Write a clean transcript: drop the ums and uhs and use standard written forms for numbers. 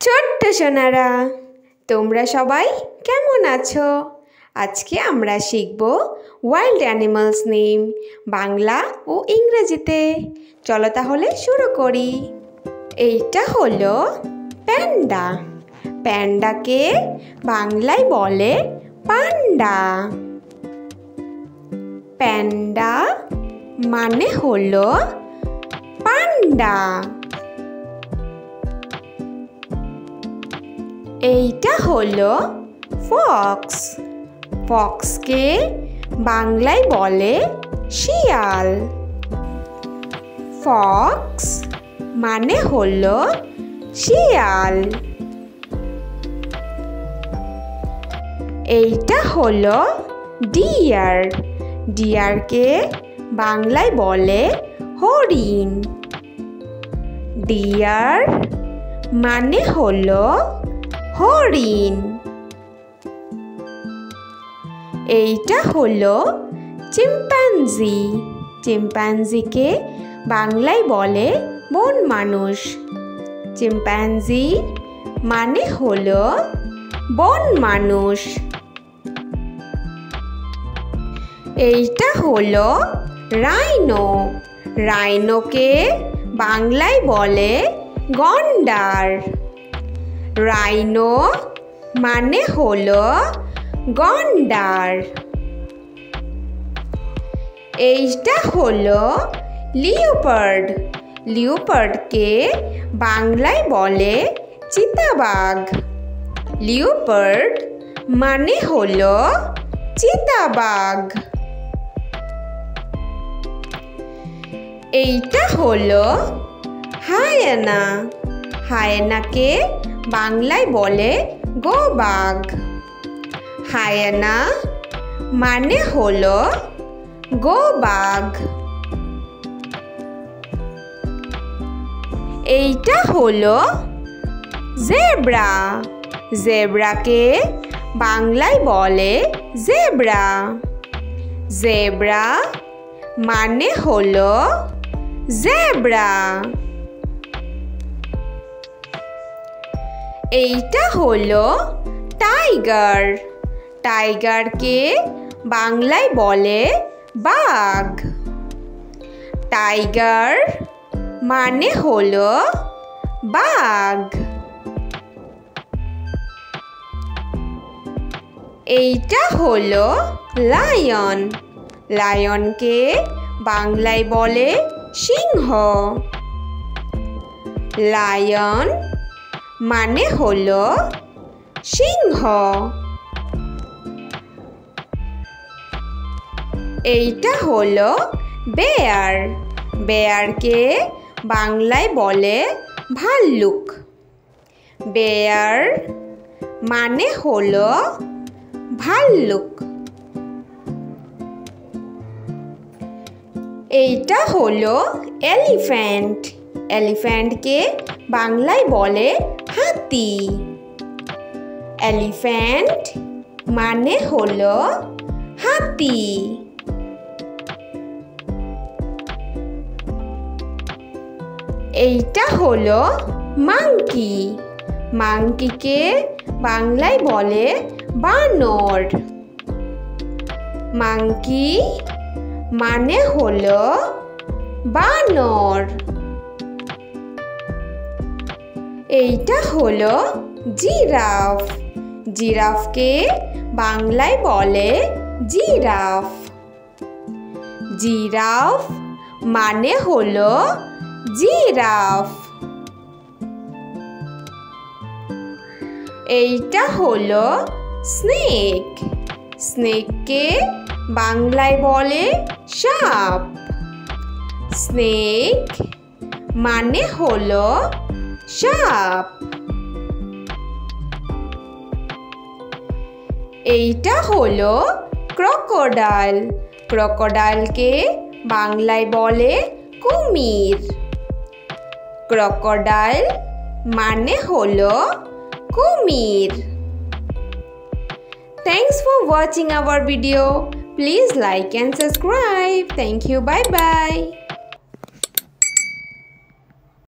ছোট্ট সোনারা, তোমরা সবাই কেমন আছো? আজকে আমরা শিখব ওয়াইল্ড অ্যানিমালস নেম বাংলা ও ইংরেজিতে। চলো তাহলে শুরু করি। এইটা হলো প্যান্ডা। প্যান্ডাকে বাংলায় বলে পান্ডা। প্যান্ডা মানে হলো পান্ডা। এইটা হলো ফক্স। ফক্সকে বাংলায় বলে শিয়াল। ফক্স মানে হলো শিয়াল। এইটা হলো ডিয়ার। ডিয়ারকে বাংলায় বলে হরিণ। ডিয়ার মানে হলো হরিণ। এইটা হলো চিম্পাঞ্জি। চিম্পাঞ্জিকে বাংলায় বলে বন মানুষ। চিম্পাঞ্জি মানে হলো বন মানুষ। এইটা হলো রাইনো। রাইনোকে বাংলায় বলে গন্ডার। রাইনো মানে হলো গন্ডার। এইটা হলো লিওপার্ড। লিওপার্ডকে বাংলায় বলে চিতাবাঘ। লিওপার্ড মানে হলো চিতাবাঘ। এইটা হলো হায়েনা। হায়েনাকে বাংলায় বলে গোবাঘ। হায়েনা মানে হলো গোবাঘ। এইটা হলো জেব্রা। জেব্রাকে বাংলায় বলে জেব্রা। জেব্রা মানে হলো জেব্রা। এইটা হলো টাইগার। টাইগারকে বাংলায় বলে বাঘ। টাইগার মানে হলো বাঘ। এইটা হলো লায়ন। লায়নকে বাংলায় বলে সিংহ। লায়ন মানে হলো সিংহ। এইটা হলো বেয়ার। বেয়ারকে বাংলায় বলে ভাল্লুক। বেয়ার মানে হলো ভাল্লুক। এইটা হলো এলিফ্যান্ট। এলিফ্যান্টকে বাংলায় বলে হাতি। এলিফ্যান্ট মানে হলো হাতি। এইটা হলো মাংকি। মাংকিকে বাংলায় বলে বানর। মাংকি মানে হলো বানর। এইটা হলো জিরাফ। জিরাফকে বাংলায় বলে জিরাফ। জিরাফ মানে হলো জিরাফ। এইটা হলো স্নেক। স্নেককে বাংলায় বলে সাপ। স্নেক মানে হলো সাপ। এইটা হলো ক্রোকোডাইল। ক্রোকোডাইলকে বাংলায় বলে কুমির। ক্রোকোডাইল মানে হলো কুমির। Thanks for watching our video. Please like and subscribe. Thank you. Bye bye.